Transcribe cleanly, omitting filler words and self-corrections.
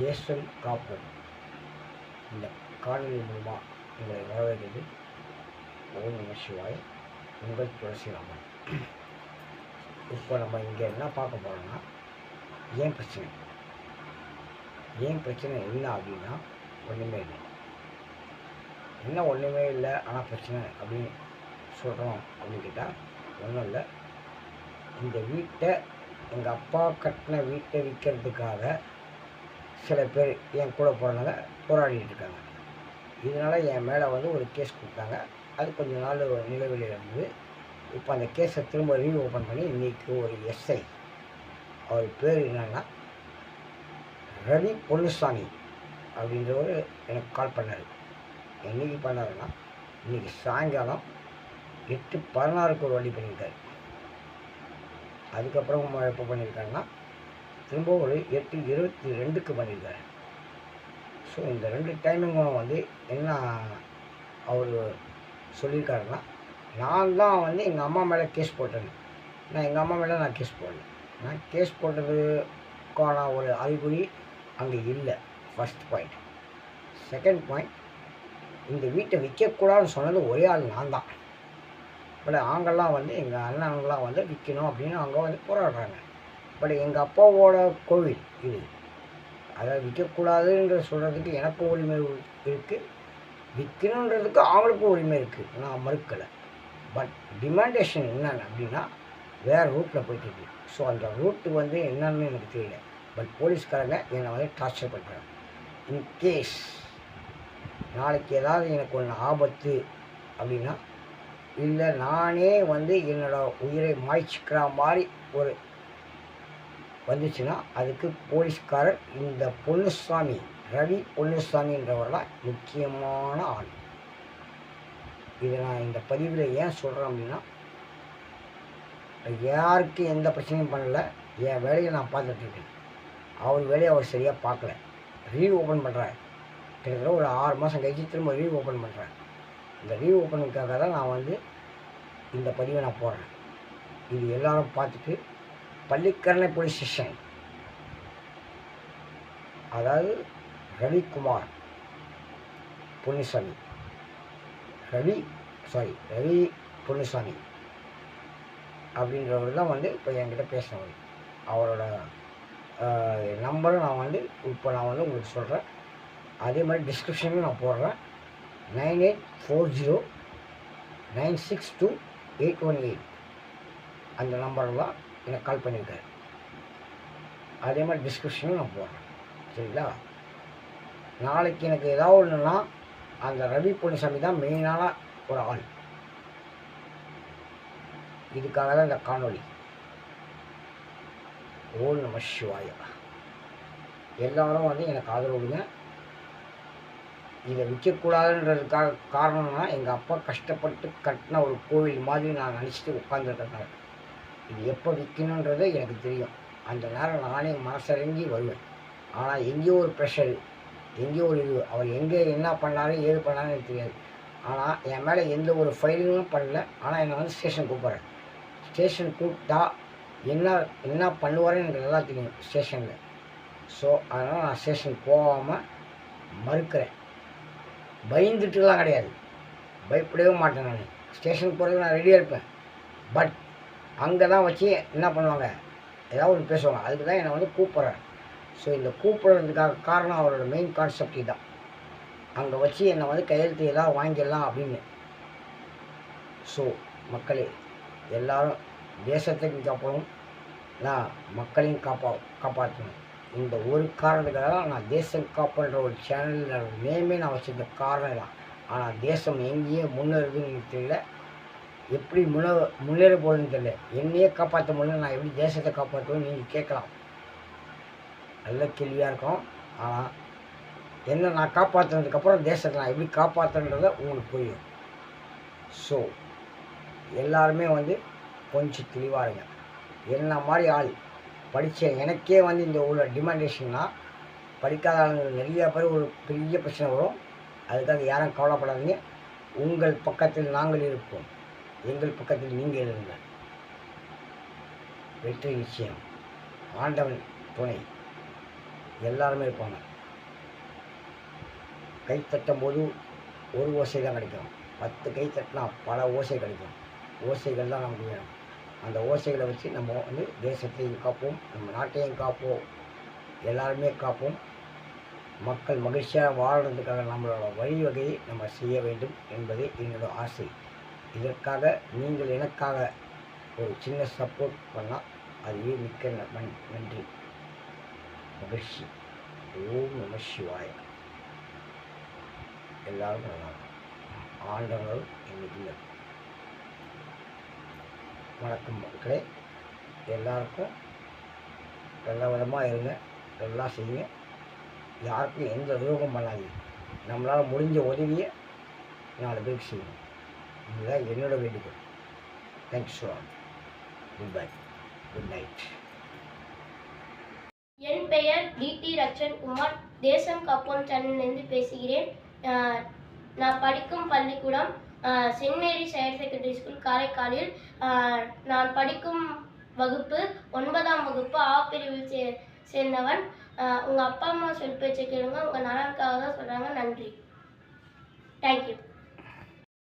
தேசம் காப்போம் இந்த காணொலி மூலமாக உங்களை வரவேற்கிறது. ஓம் நம சிவாய். உங்கள் துளசிராமன். இப்போ நம்ம இங்கே என்ன பார்க்க போகிறோம்னா, ஏன் பிரச்சனை என்ன அப்படின்னா, ஒன்றுமே இல்லை. என்ன ஒன்றுமே இல்லை ஆனால் பிரச்சனை அப்படின்னு சொல்கிறோம் அப்படின்னு கேட்டால் ஒன்றும் இல்லை. இந்த வீட்டை எங்கள் அப்பா கட்டின வீட்டை விற்கிறதுக்காக சில பேர் என் கூட போகிறவங்க போராடிட்டு இருக்காங்க. இதனால் என் மேலே வந்து ஒரு கேஸ் கொடுத்தாங்க. அது கொஞ்சம் நாள் நிலவில் இருந்தது. இப்போ அந்த கேஸை திரும்ப ரீஓப்பன் பண்ணி இன்றைக்கி ஒரு எஸ்ஐ, அவர் பேர் என்னன்னா ரவி பொன்னுசாமி அப்படின்றவர் எனக்கு கால் பண்ணார். என்றைக்கு பண்ணாருன்னா, இன்றைக்கி சாயங்காலம் 8:16 ஒரு வழி பண்ணியிருக்காரு. அதுக்கப்புறம் எப்போ பண்ணியிருக்காருன்னா, திரும்ப ஒரு 8:22 பண்ணியிருக்காரு. ஸோ இந்த 2 டைமிங்கும் வந்து என்ன அவர் சொல்லியிருக்காருன்னா, நான் தான் வந்து எங்கள் அம்மா மேலே கேஸ் போட்டேன். எங்கள் அம்மா மேலே நான் கேஸ் போடல. நான் கேஸ் போட்டதுக்கான ஒரு அறிகுறி அங்கே இல்லை. First point. செகண்ட் பாயிண்ட், இந்த வீட்டை விற்கக்கூடாதுன்னு சொன்னது ஒரே ஆள் நான் தான். பட் அவங்கெல்லாம் வந்து எங்கள் அண்ணன்களாம் வந்து விற்கணும் அப்படின்னு அவங்க வந்து போராடுறாங்க. பட் எங்கள் அப்பாவோட கோவில் இது, அதை விற்கக்கூடாதுன்ற சொல்கிறதுக்கு எனக்கும் உரிமை இருக்குது, விற்கணுன்றதுக்கு அவங்களுக்கும் உரிமை இருக்குது. நான் மறுக்கலை. பட் டிமாண்டேஷன் என்னென்னு அப்படின்னா வேறு ரூட்டில் போயிட்டுருக்கு. ஸோ அந்த ரூட்டு வந்து என்னன்னு எனக்கு தெரியல. பட் போலீஸ்காரங்க என்னை வந்து டார்ச்சர் பண்ணுறாங்க. இன்கேஸ் நாளைக்கு ஏதாவது எனக்கு ஒன்று ஆபத்து அப்படின்னா, இல்லை நானே வந்து என்னோடய உயிரை மாய்ச்சிக்கிற மாதிரி ஒரு வந்துச்சுன்னா, அதுக்கு போலீஸ்காரர் இந்த பொன்னுசாமி, ரவி பொன்னுசாமின்றவர் தான் முக்கியமான ஆள். இதை நான் இந்த பதிவில் ஏன் சொல்கிறேன் அப்படின்னா, யாருக்கு எந்த பிரச்சனையும் பண்ணலை. என் வேலையை நான் பார்த்துட்ருக்கேன். அவர் வேலையை அவர் சரியாக பார்க்கல. ரீஓப்பன் பண்ணுறாரு. கிட்டத்தட்ட ஒரு 6 மாதம் கழிச்சு திரும்ப ரீஓப்பன் பண்ணுறேன். இந்த ரீஓப்பனுக்காக தான் நான் வந்து இந்த பதிவை நான் போடுறேன். இது எல்லோரும் பார்த்துட்டு, பள்ளிக்கரணை போலீஸ் ஸ்டேஷன், அதாவது ரவிக்குமார் பொன்னுசாமி, ரவி பொன்னுசாமி அப்படின்றவர் தான் வந்து இப்போ என்கிட்ட பேசினவர். அவரோட நம்பரும் நான் வந்து இப்போ நான் வந்து உங்களுக்கு சொல்கிறேன். அதே மாதிரி டிஸ்கிரிப்ஷன்லையும் நான் போடுறேன். 9840962818 அந்த நம்பரில் தான் எனக்கு கால் பண்ணியிருக்காரு. அதே மாதிரி டிஸ்கிரிப்ஷனும் நான் போடுறேன். சரிங்களா? நாளைக்கு எனக்கு ஏதாவது ஒன்றுன்னா அந்த ரவி பொன்னுசாமி தான் மெயினான ஒரு ஆள். இதுக்காக தான் இந்த காணொளி. ஓம் நம சிவாய. எல்லோரும் வந்து எனக்கு ஆதரவு கொடுங்க. இதை விற்கக்கூடாதுன்றதுக்காக காரணம்னா, எங்கள் அப்பா கஷ்டப்பட்டு கட்டின ஒரு கோவில் மாதிரி நான் நினச்சிட்டு உட்காந்துருக்கேன். இது எப்போ விற்கணுன்றது எனக்கு தெரியும். அந்த நேரம் நானே மனசிறங்கி வருவேன். ஆனால் எங்கேயோ ஒரு ப்ரெஷரு, எங்கேயோ ஒரு இது, அவர் எங்கே என்ன பண்ணாரு ஏது பண்ணாருன்னு எனக்கு தெரியாது. ஆனால் என் மேலே எந்த ஒரு ஃபைலிங்கும் பண்ணல. ஆனால் என்னை வந்து ஸ்டேஷன் கூப்பிட்றேன். ஸ்டேஷன் கூப்பிட்டா என்ன பண்ணுவாருன்னு எனக்கு நல்லா தெரியும் ஸ்டேஷனில். ஸோ அதனால் நான் ஸ்டேஷன் போகாமல் மறுக்கிறேன். பயந்துட்டுலாம் கிடையாது, பயப்படவே மாட்டேன். நான் ஸ்டேஷனுக்கு போகிறதுக்கு நான் ரெடியாக இருப்பேன். பட் அங்கே தான் வச்சு என்ன பண்ணுவாங்க, ஏதாவது ஒன்று பேசுவாங்க. அதுக்கு தான் என்னை வந்து கூப்பிட்றேன். ஸோ இந்த கூப்பிட்றதுக்காக காரணம் அவரோட மெயின் கான்செப்ட் இதுதான். அங்கே வச்சு என்னை வந்து கையெழுத்து ஏதாவது வாங்கிடலாம் அப்படின்னு. ஸோ மக்களே, எல்லோரும் தேசத்துக்கு காப்பாற்றணும், நான் மக்களையும் காப்பாற்றணும். இந்த ஒரு காரணத்துக்காக தான் நான் தேசம் காப்புன்ற ஒரு சேனல் நேமே நான் வச்சுருந்த காரணம் தான். ஆனால் தேசம் எங்கேயே முன்னேறுதுன்னு எனக்கு தெரியல, எப்படி முன்னேற போகுதுன்னு தெரியல. என்னையே காப்பாற்ற முடியல, நான் எப்படி தேசத்தை காப்பாற்றுவேன்னு நீங்கள் கேட்கலாம். நல்ல கேள்வியாக இருக்கும். ஆனால் என்ன நான் காப்பாற்றுனதுக்கப்புறம் தேசத்தை நான் எப்படி காப்பாற்றுன்றதை உங்களுக்கு புரியும். ஸோ எல்லாருமே வந்து கொஞ்சம் தெளிவாக இருங்க. என்ன மாதிரி ஆள் படித்த எனக்கே வந்து இந்த உள்ள டிமாண்டேஷன்னா, படிக்காத ஆளுங்க நிறைய பேர் ஒரு பெரிய பிரச்சனை வரும். அதுக்காக யாரும் கவலைப்படாதீங்க. உங்கள் பக்கத்தில் நாங்கள் இருப்போம், எங்கள் பக்கத்தில் நீங்கள் இருங்கள். வெற்றி நிச்சயம். ஆண்டவன் துணை. எல்லாருமே இருப்பாங்க. கை தட்டும்போது ஒரு ஓசை தான் கிடைக்கும். 10 கை தட்டினா பல ஓசை கிடைக்கும். ஓசைகள் தான் நமக்கு வேணும். அந்த ஓசைகளை வச்சு நம்ம வந்து தேசத்தையும் காப்போம், நம்ம நாட்டையும் காப்போம், எல்லாருமே காப்போம். மக்கள் மகிழ்ச்சியாக வாழ்றதுக்காக நம்மளோட வழிவகையை நம்ம செய்ய வேண்டும் என்பது என்னோட ஆசை. இதற்காக நீங்கள் எனக்காக ஒரு சின்ன சப்போர்ட் பண்ணால் அதுவே மிக்க நன்றி, மகிழ்ச்சி. ஓம் நம சிவாய. எல்லாரும் நல்லா ஆண்டவர்கள் இன்னைக்கு வணக்கம் மக்களே. எல்லாருக்கும் நல்ல விதமாக இருங்க, எல்லாம் செய்யுங்க, யாருக்கும் எந்த துரோகம் பண்ணாதீங்க. நம்மளால் முடிஞ்ச உதவியை 4 பேருக்கு செய்யணும். இதுதான் என்னோட வேண்டுகோள். Thanks for all. Good bye, good night. என் பெயர் டிடி ரட்சன்குமார், தேசம் காப்போம் சேனலிலிருந்து பேசுகிறேன். நான் படிக்கும் பள்ளிக்கூடம் saint Mary's higher secondary school காரைக்காலில். நான் படிக்கும் வகுப்பு 9ஆம் வகுப்பு ஆ பிரிவில் சேர்ந்தவன். உங்கள் அப்பா அம்மா சொல் பேச்சை கேளுங்க, உங்கள் நலனுக்காக தான் சொல்கிறாங்க. நன்றி. தேங்க்யூ.